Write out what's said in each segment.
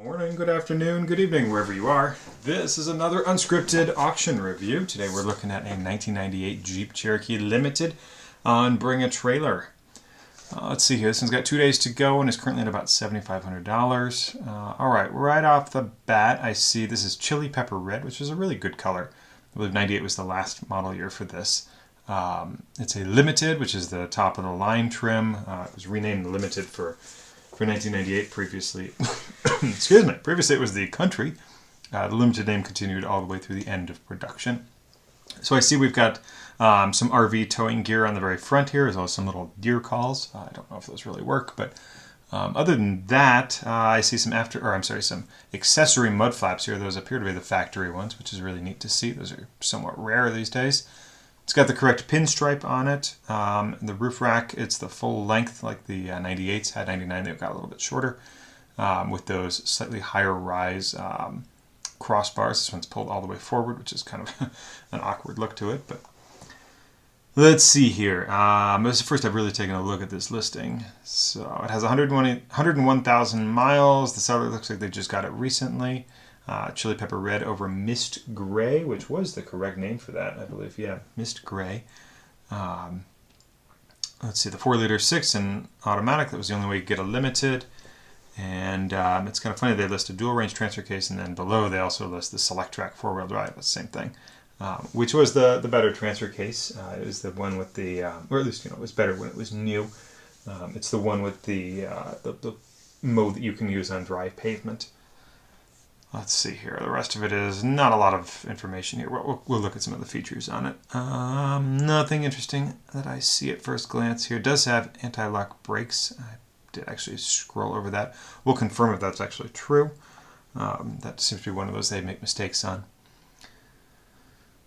Morning, good afternoon, good evening, wherever you are. This is another unscripted auction review. Today we're looking at a 1998 Jeep Cherokee Limited on Bring a Trailer. Let's see here, this one's got 2 days to go and is currently at about $7,500. Alright, right off the bat I see this is Chili Pepper Red, which is a really good color. I believe 98 was the last model year for this. It's a Limited, which is the top of the line trim. It was renamed Limited for 1998 previously. Excuse me. Previously it was the Country. The Limited name continued all the way through the end of production. So I see we've got some RV towing gear on the very front here, as well as some little deer calls. I don't know if those really work, but other than that, I see some some accessory mud flaps here. Those appear to be the factory ones, which is really neat to see. Those are somewhat rare these days. It's got the correct pinstripe on it. The roof rack, it's the full length like the 98s had. 99, they've got a little bit shorter with those slightly higher rise crossbars. This one's pulled all the way forward, which is kind of an awkward look to it. But let's see here. This is the first I've really taken a look at this listing. So it has 101,000 miles. The seller looks like they just got it recently. Chili Pepper Red over Mist Gray, which was the correct name for that, I believe. Yeah, Mist Gray. Let's see, the 4-liter 6 and automatic. That was the only way you could get a Limited. And it's kind of funny, they list a dual range transfer case, and then below they also list the Select Track 4-wheel drive. That's the same thing. Which was the better transfer case. It was the one with the, or at least it was better when it was new. It's the one with the mode that you can use on dry pavement. Let's see here. The rest of it is not a lot of information here. We'll look at some of the features on it. Nothing interesting that I see at first glance here. It does have anti-lock brakes. I did actually scroll over that. We'll confirm if that's actually true. That seems to be one of those they make mistakes on.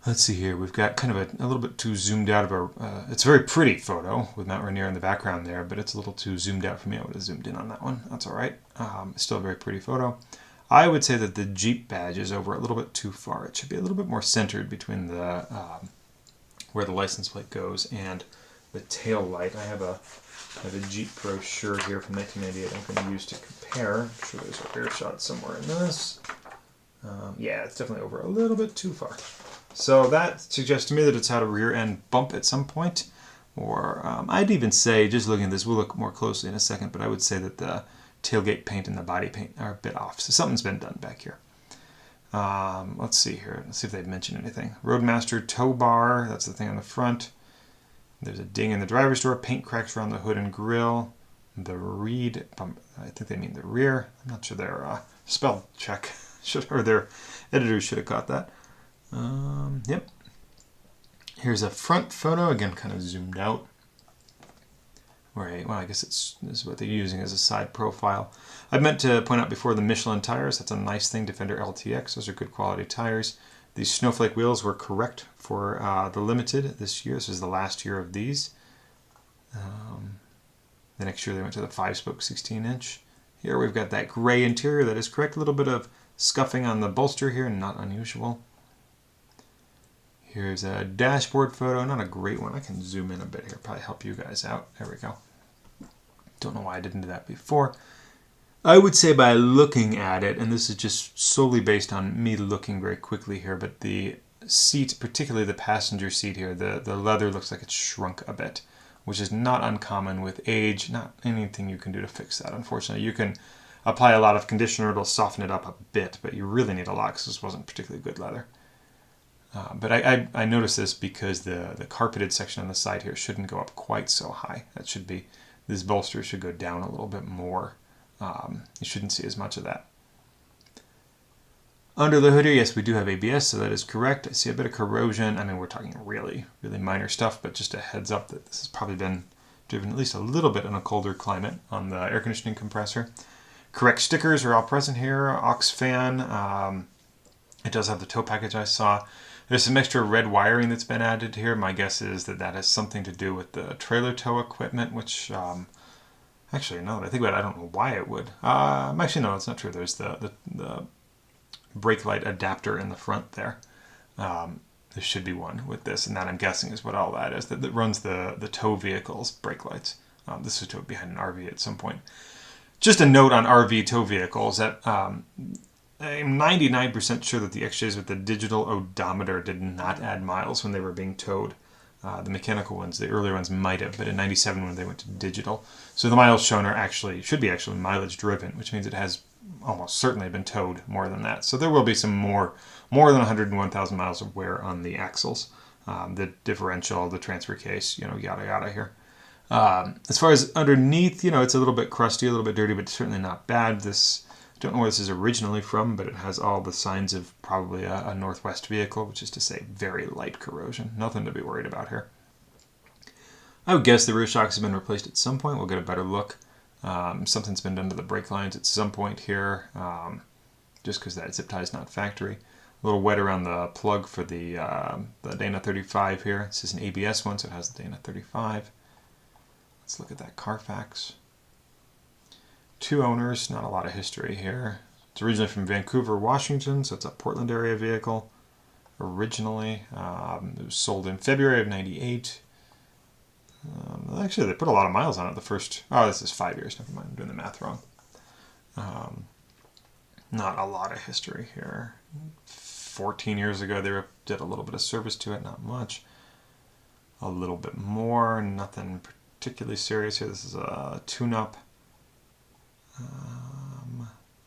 Let's see here. We've got kind of a little bit too zoomed out of a... it's a very pretty photo with Mount Rainier in the background there, but it's a little too zoomed out for me. I would have zoomed in on that one. That's all right. Still a very pretty photo. I would say that the Jeep badge is over a little bit too far. It should be a little bit more centered between the where the license plate goes and the tail light. I have a Jeep brochure here from 1998 I'm going to use to compare. I'm sure there's a rear shot somewhere in this. Yeah, it's definitely over a little bit too far. So that suggests to me that it's had a rear end bump at some point. Or I'd even say, just looking at this, we'll look more closely in a second, but I would say that the tailgate paint and the body paint are a bit off. So something's been done back here. Let's see here. Let's see if they've mentioned anything. Roadmaster tow bar. That's the thing on the front. There's a ding in the driver's door. Paint cracks around the hood and grill. The reed. I think they mean the rear. I'm not sure their spell check or their editors should have caught that. Yep. Here's a front photo. Again, kind of zoomed out. Right, well, I guess this is what they're using as a side profile. I meant to point out before the Michelin tires. That's a nice thing. Defender LTX. Those are good quality tires. These snowflake wheels were correct for the Limited this year. This is the last year of these. The next year they went to the 5-spoke 16-inch. Here we've got that gray interior. That is correct. A little bit of scuffing on the bolster here, not unusual. Here's a dashboard photo, not a great one. I can zoom in a bit here, probably help you guys out. There we go. Don't know why I didn't do that before. I would say by looking at it, and this is just solely based on me looking very quickly here, but the seat, particularly the passenger seat here, the leather looks like it's shrunk a bit, which is not uncommon with age. Not anything you can do to fix that, unfortunately. You can apply a lot of conditioner, it'll soften it up a bit, but you really need a lot because this wasn't particularly good leather. But I noticed this because the carpeted section on the side here shouldn't go up quite so high. That should be, this bolster should go down a little bit more. You shouldn't see as much of that. Under the hood here, yes, we do have ABS, so that is correct. I see a bit of corrosion. I mean, we're talking really, really minor stuff, but just a heads up that this has probably been driven at least a little bit in a colder climate on the air conditioning compressor. Correct stickers are all present here. Aux fan. It does have the tow package I saw. There's some extra red wiring that's been added here. My guess is that that has something to do with the trailer tow equipment, which, actually, no, I think about it, I don't know why it would. Actually, no, it's not true. There's the brake light adapter in the front there. There should be one with this, and that I'm guessing is what all that is, that runs the tow vehicle's brake lights. This was towed behind an RV at some point. Just a note on RV tow vehicles that I'm 99% sure that the XJs with the digital odometer did not add miles when they were being towed. The mechanical ones, the earlier ones might have, but in '97 when they went to digital. So the miles shown are should be mileage driven, which means it has almost certainly been towed more than that. So there will be some more than 101,000 miles of wear on the axles, the differential, the transfer case, yada yada here. As far as underneath, it's a little bit crusty, a little bit dirty, but certainly not bad. I don't know where this is originally from, but it has all the signs of probably a Northwest vehicle, which is to say very light corrosion. Nothing to be worried about here. I would guess the rear shocks have been replaced at some point. We'll get a better look. Something's been done to the brake lines at some point here, just because that zip tie is not factory. A little wet around the plug for the Dana 35 here. This is an ABS one, so it has the Dana 35. Let's look at that Carfax. 2 owners, not a lot of history here. It's originally from Vancouver, Washington, so it's a Portland area vehicle. Originally, it was sold in February of '98. Actually, they put a lot of miles on it the first... Oh, this is 5 years. Never mind, I'm doing the math wrong. Not a lot of history here. 14 years ago, they did a little bit of service to it, not much. A little bit more, nothing particularly serious here. This is a tune-up.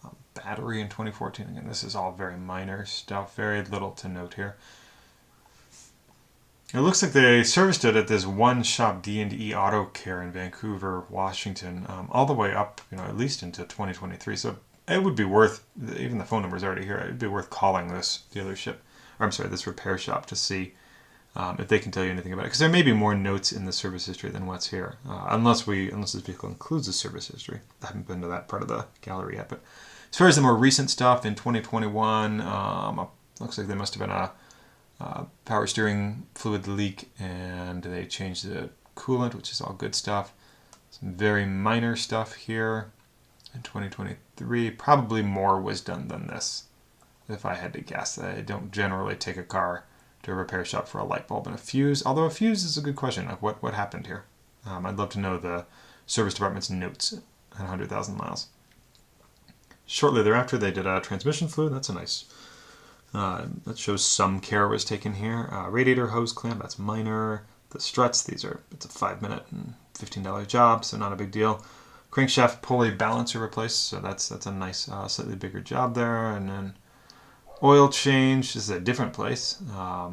A battery in 2014. Again, this is all very minor stuff. Very little to note here. It looks like they serviced it at this one shop, D&E Auto Care in Vancouver, Washington, all the way up, at least into 2023. So it would be worth, even the phone number is already here, it would be worth calling this dealership, or I'm sorry, this repair shop to see if they can tell you anything about it. Because there may be more notes in the service history than what's here, unless this vehicle includes the service history. I haven't been to that part of the gallery yet. But as far as the more recent stuff, in 2021, looks like there must have been a power steering fluid leak, and they changed the coolant, which is all good stuff. Some very minor stuff here. In 2023, probably more was done than this, if I had to guess. I don't generally take a car to a repair shop for a light bulb and a fuse, although a fuse is a good question. Like what happened here? I'd love to know the service department's notes at 100,000 miles. Shortly thereafter, they did a transmission fluid. That's a nice... that shows some care was taken here. Radiator hose clamp, that's minor. The struts, it's a 5-minute and $15 job, so not a big deal. Crankshaft pulley balancer replaced, so that's a nice, slightly bigger job there. And then oil change, this is a different place, at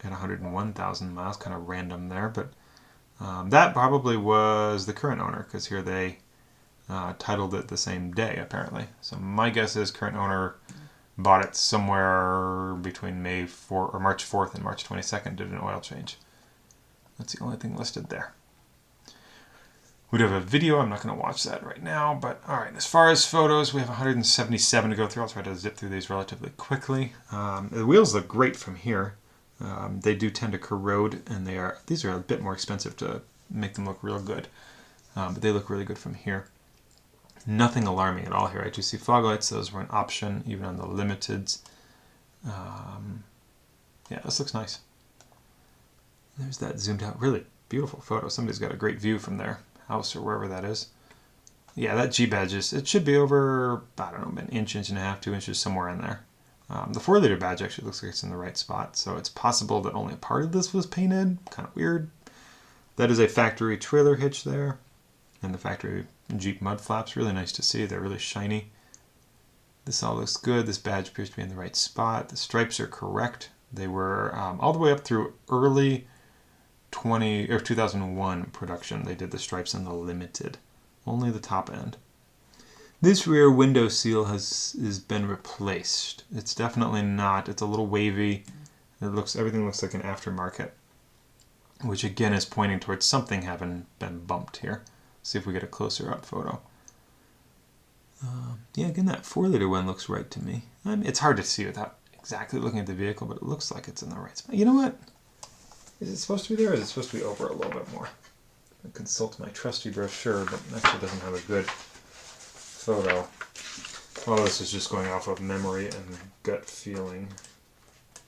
101,000 miles, kind of random there, but that probably was the current owner, because here they titled it the same day, apparently. So my guess is current owner bought it somewhere between March 4th and March 22nd, did an oil change. That's the only thing listed there. We do have a video. I'm not going to watch that right now, but all right. As far as photos, we have 177 to go through. I'll try to zip through these relatively quickly. The wheels look great from here. They do tend to corrode, and these are a bit more expensive to make them look real good, but they look really good from here. Nothing alarming at all here. I do see fog lights. Those were an option, even on the limiteds. Yeah, this looks nice. There's that zoomed out, really beautiful photo. Somebody's got a great view from their house or wherever that is. Yeah, that G badge it should be over, I don't know, an inch and a half, 2 inches, somewhere in there. The 4-liter badge actually looks like it's in the right spot, so it's possible that only a part of this was painted. Kind of weird. That is a factory trailer hitch there, and the factory Jeep mud flaps. Really nice to see. They're really shiny. This all looks good. This badge appears to be in the right spot. The stripes are correct. They were all the way up through early 2001 production. They did the stripes on the limited, only the top end. This rear window seal has been replaced. It's definitely not. It's a little wavy. Everything looks like an aftermarket, which again is pointing towards something having been bumped here. See if we get a closer up photo. Yeah, again, that 4-liter one looks right to me. It's hard to see without exactly looking at the vehicle, but it looks like it's in the right spot. You know what? Is it supposed to be there, or is it supposed to be over a little bit more? I consult my trusty brochure, but it actually doesn't have a good photo. Well, this is just going off of memory and gut feeling.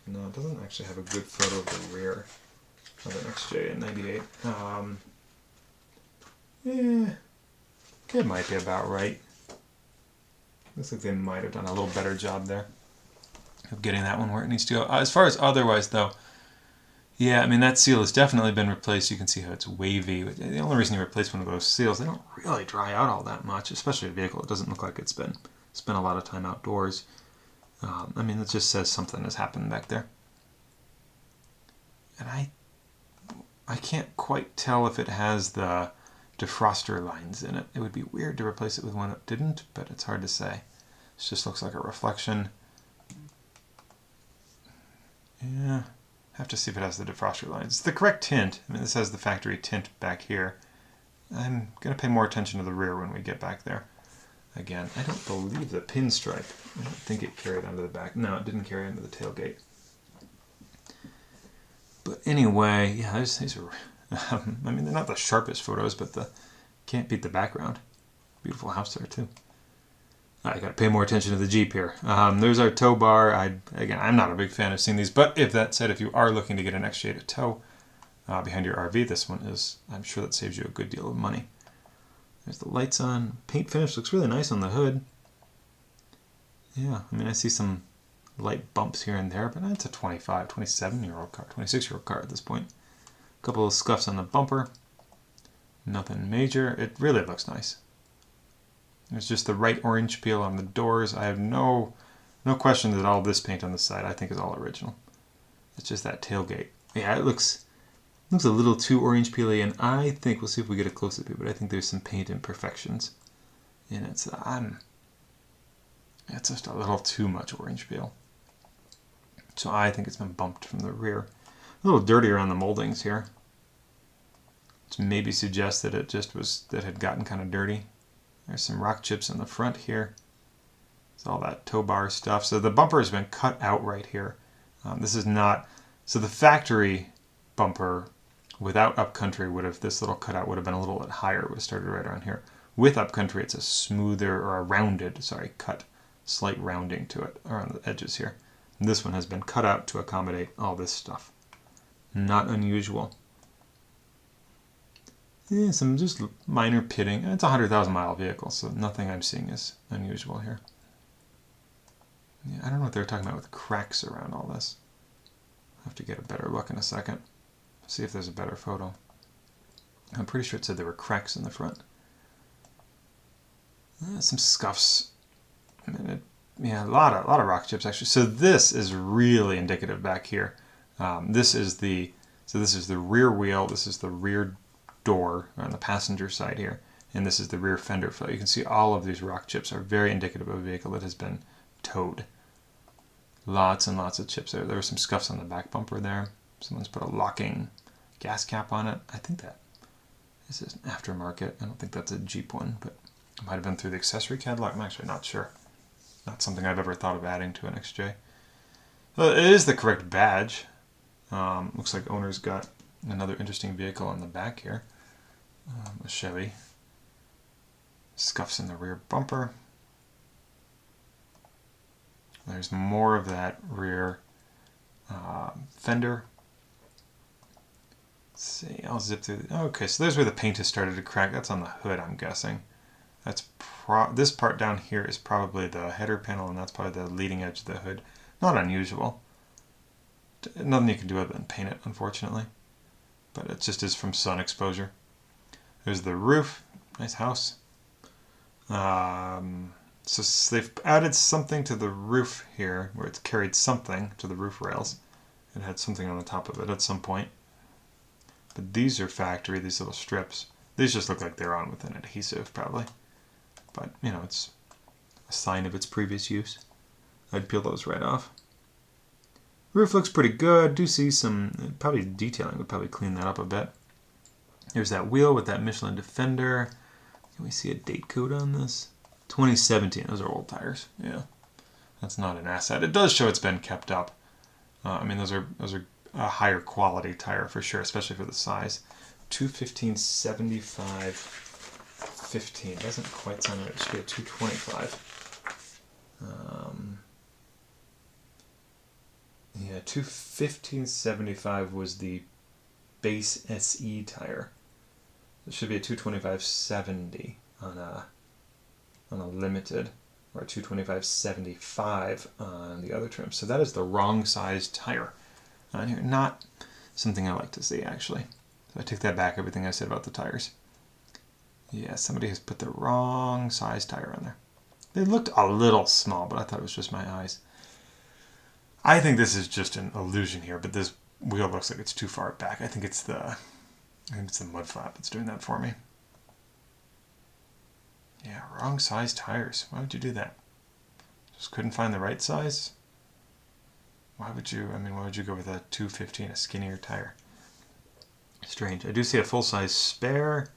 No, it doesn't actually have a good photo of the rear of an XJ in '98. Yeah. It might be about right. Looks like they might have done a little better job there of getting that one where it needs to go. As far as otherwise, though, yeah, I mean, that seal has definitely been replaced. You can see how it's wavy. The only reason you replace one of those seals, they don't really dry out all that much, especially a vehicle. It doesn't look like it's been spent a lot of time outdoors. I mean, it just says something has happened back there. And I can't quite tell if it has the defroster lines in it. It would be weird to replace it with one that didn't, but it's hard to say. It just looks like a reflection. Yeah, have to see if it has the defroster lines. It's the correct tint. I mean, this has the factory tint back here. I'm going to pay more attention to the rear when we get back there. Again, I don't believe the pinstripe. I don't think it carried onto the back. No, it didn't carry onto the tailgate. But anyway, yeah, these are, I mean, they're not the sharpest photos, but can't beat the background. Beautiful house there, too. I got to pay more attention to the Jeep here. There's our tow bar. Again, I'm not a big fan of seeing these, but if that said, if you are looking to get an XJ to tow behind your RV, this one is, I'm sure that saves you a good deal of money. There's the lights on. Paint finish looks really nice on the hood. Yeah, I mean, I see some light bumps here and there, but that's a 25, 27-year-old car, 26-year-old car at this point. A couple of scuffs on the bumper. Nothing major. It really looks nice. There's just the right orange peel on the doors. I have no question that all this paint on the side I think is all original. It's just that tailgate. Yeah, it looks a little too orange peely, and I think, we'll see if we get a close-up here, but I think there's some paint imperfections in it. So it's just a little too much orange peel. So I think it's been bumped from the rear. A little dirty around the moldings here. Which maybe suggests that it had gotten kind of dirty. There's some rock chips in the front here. It's all that tow bar stuff. So the bumper has been cut out right here. This is not, so the factory bumper without Upcountry this little cutout would have been a little bit higher. It would have started right around here. With Upcountry, it's a smoother, or a rounded, cut, slight rounding to it around the edges here. And this one has been cut out to accommodate all this stuff. Not unusual. Yeah, some just minor pitting. It's a 100,000 mile vehicle, so nothing I'm seeing is unusual here. Yeah, I don't know what they're talking about with cracks around all this. I'll have to get a better look in a second. See if there's a better photo. I'm pretty sure it said there were cracks in the front. Some scuffs. I mean, a lot of rock chips actually. So this is really indicative back here. This is the rear wheel. This is the rear door on the passenger side here, and this is the rear fender flare. You can see all of these rock chips are very indicative of a vehicle that has been towed. Lots and lots of chips there. There were some scuffs on the back bumper there. Someone's put a locking gas cap on it. I think this is an aftermarket. I don't think that's a Jeep one, but it might have been through the accessory catalog. I'm actually not sure. Not something I've ever thought of adding to an XJ. Well, it is the correct badge. Looks like owner's got another interesting vehicle on the back here. A Chevy. Scuffs in the rear bumper. There's more of that rear fender. Let's see, I'll zip through. Okay, so there's where the paint has started to crack. That's on the hood, I'm guessing. That's this part down here is probably the header panel, and that's probably the leading edge of the hood. Not unusual. Nothing you can do other than paint it, unfortunately. But it just is from sun exposure. There's the roof. Nice house. So they've added something to the roof here, where it's carried something to the roof rails. It had something on the top of it at some point. But these are factory, these little strips. These just look like they're on with an adhesive, probably. But, you know, it's a sign of its previous use. I'd peel those right off. Roof looks pretty good. Do see some, probably detailing would probably clean that up a bit. There's that wheel with that Michelin Defender. Can we see a date code on this? 2017. Those are old tires. Yeah, that's not an asset. It does show it's been kept up. I mean, those are a higher quality tire for sure, especially for the size. 215/75 15 doesn't quite sound right. It should be a 225. Yeah, 215/75 was the base SE tire. It should be a 225/70 on a limited, or 225/75 on the other trim. So that is the wrong size tire on here. Not something I like to see, actually. So I take that back, everything I said about the tires. Yeah, somebody has put the wrong size tire on there. They looked a little small, but I thought it was just my eyes. I think this is just an illusion here, but this wheel looks like it's too far back. I think it's the mud flap that's doing that for me. Yeah, wrong size tires. Why would you do that? Just couldn't find the right size? Why would you go with a 215, a skinnier tire? Strange. I do see a full-size spare.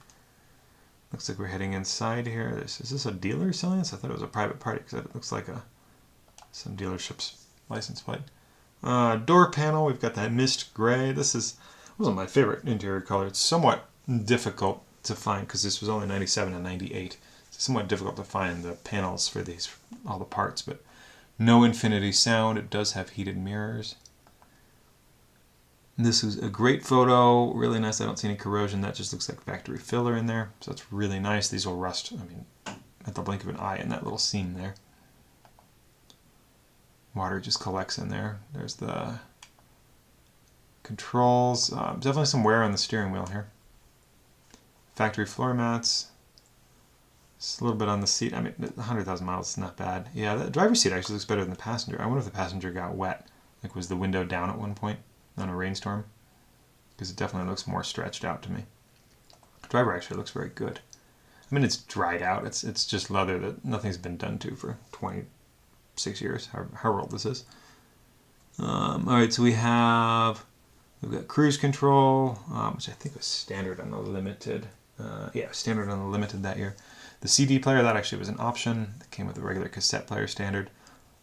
Looks like we're heading inside here. Is this a dealer selling this? I thought it was a private party because it looks like some dealership's license plate. Door panel, we've got that mist gray. This wasn't my favorite interior color. It's somewhat difficult to find because this was only 97 and 98. It's somewhat difficult to find the panels for all the parts, but no infinity sound. It does have heated mirrors. This is a great photo, really nice. I don't see any corrosion. That just looks like factory filler in there. So that's really nice. These will rust, at the blink of an eye in that little seam there. Water just collects in there. There's the controls. Definitely some wear on the steering wheel here. Factory floor mats. Just a little bit on the seat. 100,000 miles is not bad. Yeah, the driver's seat actually looks better than the passenger. I wonder if the passenger got wet. Like, was the window down at one point on a rainstorm? Because it definitely looks more stretched out to me. The driver actually looks very good. It's dried out. It's just leather that nothing's been done to for 26 years, however old this is. Alright, so we've got cruise control, which I think was standard on the limited. Standard on the limited that year. The CD player, that actually was an option. It came with a regular cassette player standard.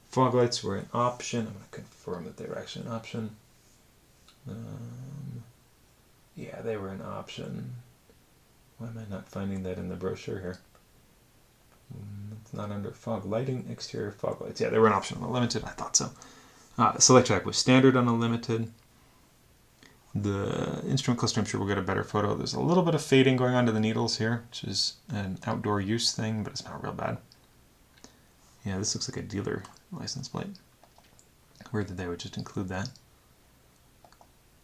Fog lights were an option. I'm going to confirm that they were actually an option. Yeah, they were an option. Why am I not finding that in the brochure here? It's not under fog lighting, exterior fog lights. Yeah, they were an option on the limited. I thought so. Select track was standard on the limited. The instrument cluster, I'm sure we'll get a better photo. There's a little bit of fading going on to the needles here, which is an outdoor use thing, but it's not real bad. Yeah, this looks like a dealer license plate. Weird that they would just include that.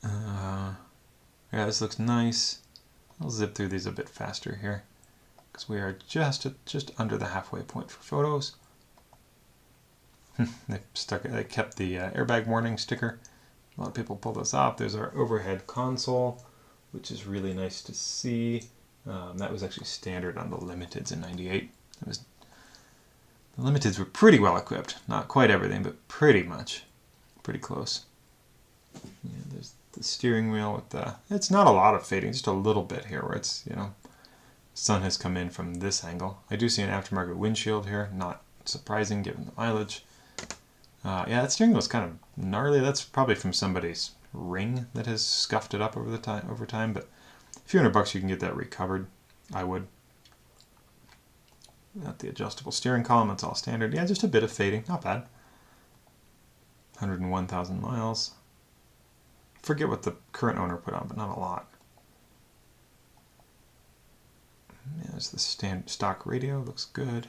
Yeah, this looks nice. I'll zip through these a bit faster here because we are just under the halfway point for photos. They kept the airbag warning sticker. A lot of people pull this off. There's our overhead console, which is really nice to see. That was actually standard on the limiteds in '98. The limiteds were pretty well equipped. Not quite everything, but pretty much. Pretty close. Yeah, there's the steering wheel with it's not a lot of fading, just a little bit here where it's, sun has come in from this angle. I do see an aftermarket windshield here, not surprising given the mileage. Yeah, that steering wheel is kind of gnarly. That's probably from somebody's ring that has scuffed it up over time, but a few $100 you can get that recovered. I would. Got the adjustable steering column, that's all standard. Yeah, just a bit of fading, not bad. 101,000 miles. Forget what the current owner put on, but not a lot. Yeah, there's the stock radio, looks good.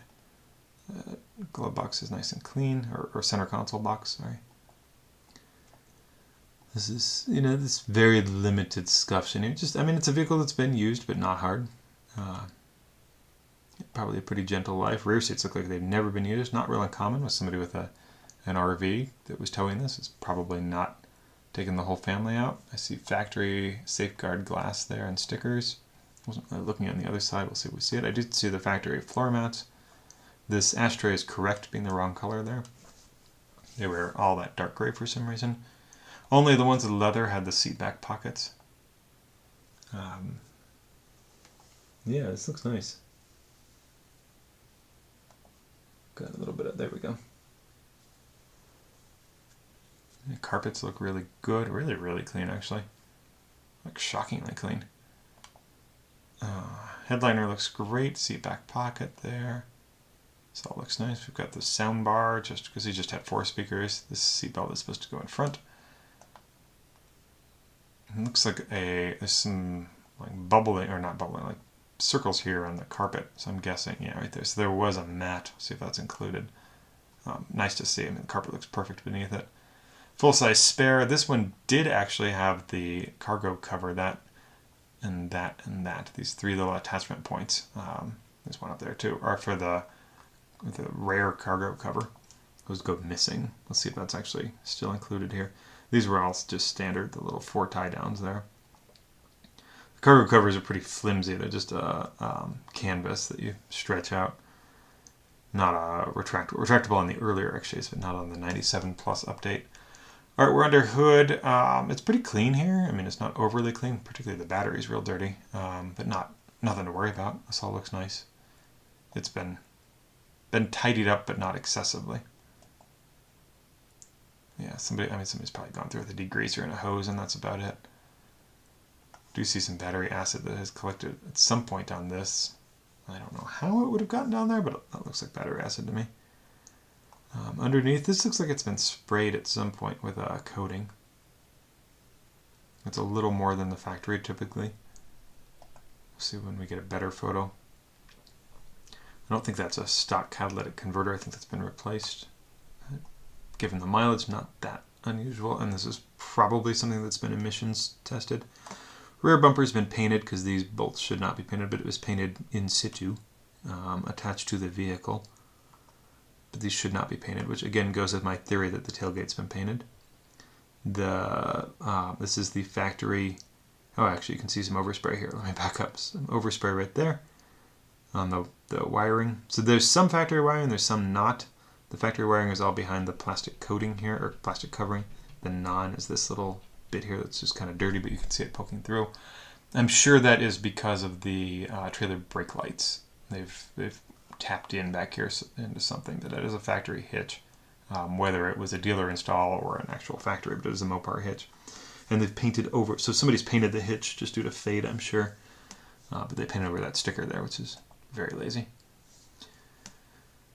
Glove box is nice and clean, or center console box, sorry. This is, this very limited scuffs in here. It's a vehicle that's been used, but not hard. Probably a pretty gentle life. Rear seats look like they've never been used. Not real uncommon with somebody with an RV that was towing this. It's probably not taking the whole family out. I see factory safeguard glass there and stickers. Wasn't really looking on the other side. We'll see if we see it. I did see the factory floor mats. This ashtray is correct, being the wrong color there. They were all that dark gray for some reason. Only the ones with leather had the seat back pockets. Yeah, this looks nice. Got a little bit of, there we go. The carpets look really good, really, really clean actually. Like shockingly clean. Headliner looks great, seat back pocket there. This all looks nice. We've got the sound bar, just because he just had 4 speakers. This seatbelt is supposed to go in front. It looks like there's some like bubbling, or not bubbling, like circles here on the carpet, so I'm guessing, yeah, right there. So there was a mat. See if that's included. Nice to see. I mean, the carpet looks perfect beneath it. Full-size spare. This one did actually have the cargo cover, that and that and that. These three little attachment points. There's one up there too, are for the rear cargo cover. Those go missing. Let's see if that's actually still included here. These were all just standard, the little 4 tie downs there. The cargo covers are pretty flimsy. They're just a canvas that you stretch out. Not a retractable on the earlier X-Shays, but not on the 97 Plus update. All right, we're under hood. It's pretty clean here. I mean, it's not overly clean, particularly the battery's real dirty, but nothing to worry about. This all looks nice. It's been tidied up, but not excessively. Yeah, somebody's probably gone through with a degreaser and a hose, and that's about it. Do see some battery acid that has collected at some point on this. I don't know how it would have gotten down there, but that looks like battery acid to me. Underneath, this looks like it's been sprayed at some point with a coating. It's a little more than the factory typically. We'll see when we get a better photo. I don't think that's a stock catalytic converter. I think that's been replaced. Given the mileage, not that unusual, and this is probably something that's been emissions tested. Rear bumper's been painted because these bolts should not be painted, but it was painted in situ, attached to the vehicle. But these should not be painted, which again goes with my theory that the tailgate's been painted. This is the factory. Oh, actually, you can see some overspray here. Let me back up. Some overspray right there on the wiring. So there's some factory wiring, there's some not. The factory wiring is all behind the plastic coating here, or plastic covering. The non is this little bit here that's just kind of dirty, but you can see it poking through. I'm sure that is because of the trailer brake lights. They've tapped in back here into something that is a factory hitch, whether it was a dealer install or an actual factory, but it is a Mopar hitch. And they've painted over, so somebody's painted the hitch just due to fade, I'm sure. But they painted over that sticker there, which is very lazy.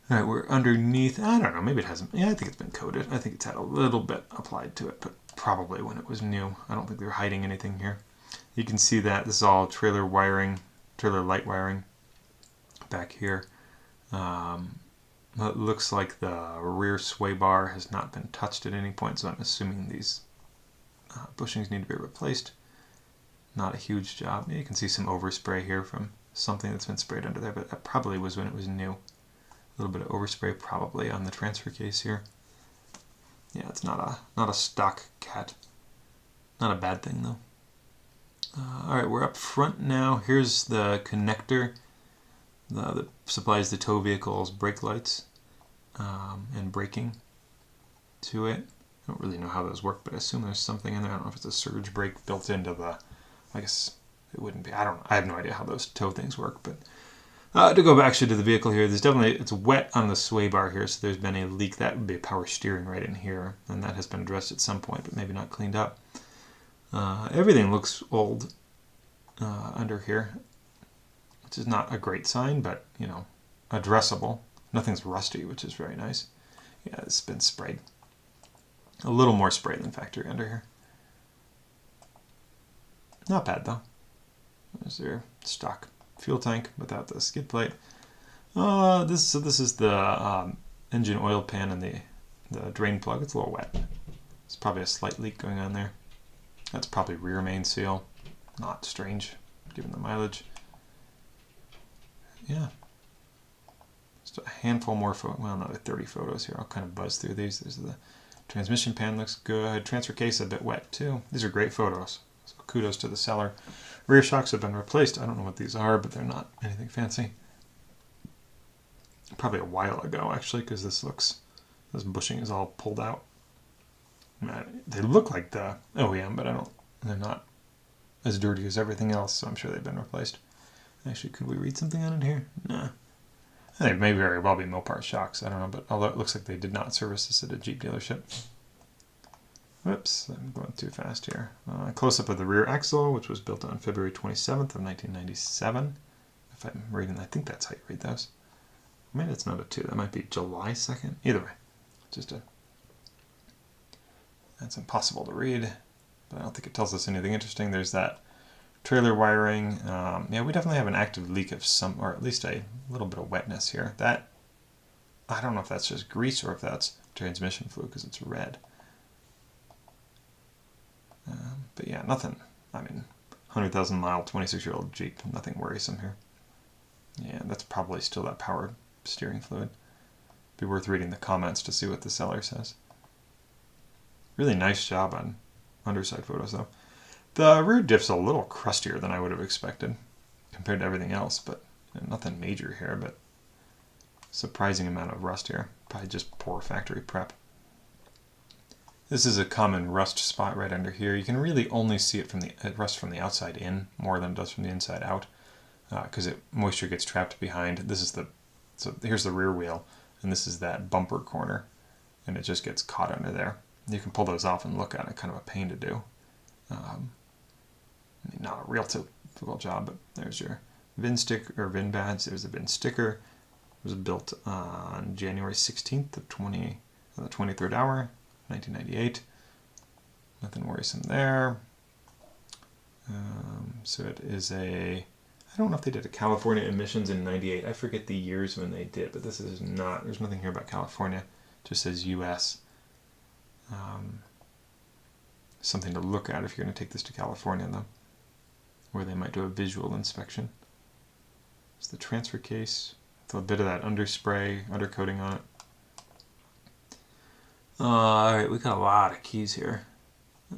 All right, we're underneath. I don't know, maybe it hasn't. Yeah, I think it's been coated. I think it's had a little bit applied to it, but probably when it was new. I don't think they're hiding anything here. You can see that this is all trailer wiring, trailer light wiring back here. It looks like the rear sway bar has not been touched at any point, so I'm assuming these bushings need to be replaced. Not a huge job. You can see some overspray here from something that's been sprayed under there, but that probably was when it was new. A little bit of overspray probably on the transfer case here. Yeah, it's not a stock cat. Not a bad thing though. All right, we're up front now. Here's the connector that supplies the tow vehicle's brake lights and braking to it. I don't really know how those work, but I assume there's something in there. I don't know if it's a surge brake built into the. I guess it wouldn't be. I don't know. I have no idea how those tow things work, but. To go back to the vehicle here, it's wet on the sway bar here, so there's been a leak. That would be power steering right in here, and that has been addressed at some point, but maybe not cleaned up. Everything looks old under here, which is not a great sign, but, you know, addressable. Nothing's rusty, which is very nice. Yeah, it's been sprayed. A little more spray than factory under here. Not bad, though. There's your stock fuel tank without the skid plate. This is the engine oil pan and the drain plug. It's a little wet. There's probably a slight leak going on there. That's probably rear main seal. Not strange, given the mileage. Yeah. Just a handful more well, another 30 photos here. I'll kind of buzz through these. There's the transmission pan looks good. Transfer case a bit wet too. These are great photos. So kudos to the seller. Rear shocks have been replaced. I don't know what these are, but they're not anything fancy. Probably a while ago, actually, because this bushing is all pulled out. They look like the OEM, but they're not as dirty as everything else, so I'm sure they've been replaced. Actually, could we read something on it here? Nah. I think it may very well be Mopar shocks. I don't know, but although it looks like they did not service this at a Jeep dealership. Whoops, I'm going too fast here. Close-up of the rear axle, which was built on February 27th of 1997. If I'm reading, I think that's how you read those. Maybe it's not a 2. That might be July 2nd. Either way, that's impossible to read, but I don't think it tells us anything interesting. There's that Trailer wiring, yeah, we definitely have an active leak of some, or at least a little bit of wetness here. That, I don't know if that's just grease or if that's transmission fluid because it's red. But yeah, nothing, I mean, 100,000 mile, 26-year-old Jeep, nothing worrisome here. Yeah, that's probably still that power steering fluid. Be worth reading the comments to see what the seller says. Really nice job on underside photos though. The rear diff's a little crustier than I would have expected compared to everything else, but nothing major here, but surprising amount of rust here. Probably just poor factory prep. This is a common rust spot right under here. You can really only see it from the rust from the outside in more than it does from the inside out, because moisture gets trapped behind. This is so here's the rear wheel, and this is that bumper corner, and it just gets caught under there. You can pull those off and look at it. Kind of a pain to do. Not a real typical job, but there's your VIN sticker or VIN badge. There's the VIN sticker. It was built on January 16th of the 23rd hour, 1998. Nothing worrisome there. So it is I don't know if they did a California emissions in 98. I forget the years when they did, but this is not, there's nothing here about California. It just says US. Something to look at if you're going to take this to California, though, where they might do a visual inspection. It's the transfer case, with a bit of that underspray, undercoating on it. Alright, we got a lot of keys here.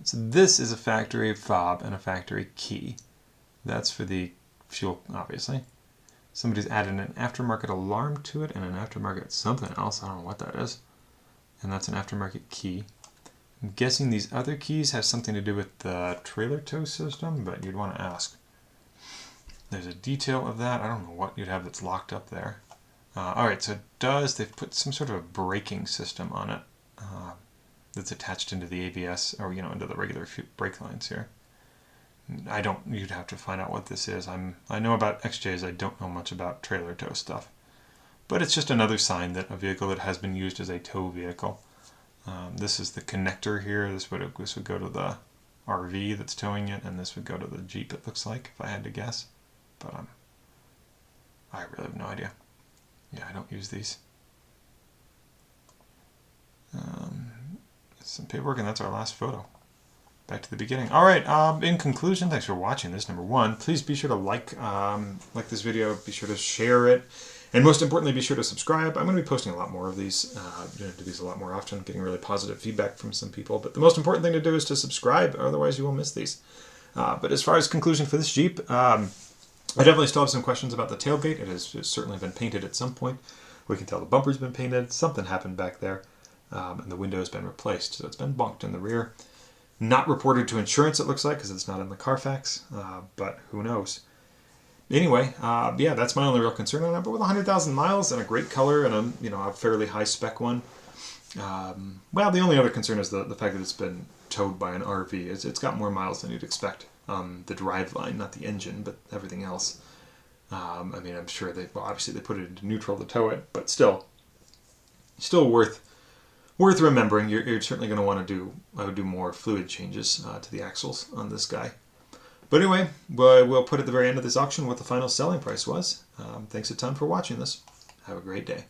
So this is a factory fob and a factory key. That's for the fuel, obviously. Somebody's added an aftermarket alarm to it and an aftermarket something else. I don't know what that is. And that's an aftermarket key. I'm guessing these other keys have something to do with the trailer tow system, but you'd want to ask. There's a detail of that. I don't know what you'd have that's locked up there. Alright, so they've put some sort of a braking system on it that's attached into the ABS, or into the regular brake lines here. You'd have to find out what this is. I know about XJs, I don't know much about trailer tow stuff. But it's just another sign that a vehicle that has been used as a tow vehicle. This is the connector here. This would go to the RV that's towing it, and this would go to the Jeep, it looks like, if I had to guess. But I really have no idea. Yeah, I don't use these. Some paperwork, and that's our last photo. Back to the beginning. Alright, in conclusion, thanks for watching this. Number one, please be sure to like this video, be sure to share it, and most importantly, be sure to subscribe. I'm going to be posting a lot more of these. I'm going to do these a lot more often, getting really positive feedback from some people. But the most important thing to do is to subscribe, otherwise you will miss these. But as far as conclusion for this Jeep, I definitely still have some questions about the tailgate. It has certainly been painted at some point. We can tell the bumper's been painted. Something happened back there. And the window has been replaced. So it's been bunked in the rear. Not reported to insurance, it looks like, because it's not in the Carfax. But who knows? Anyway, yeah, that's my only real concern on it. But with 100,000 miles and a great color and a fairly high spec one, well, the only other concern is the fact that it's been towed by an RV. It's got more miles than you'd expect. The driveline, not the engine, but everything else. I mean, I'm sure obviously they put it into neutral to tow it, but still worth remembering. You're certainly going to want to do more fluid changes to the axles on this guy. But anyway, we'll put at the very end of this auction what the final selling price was. Thanks a ton for watching this. Have a great day.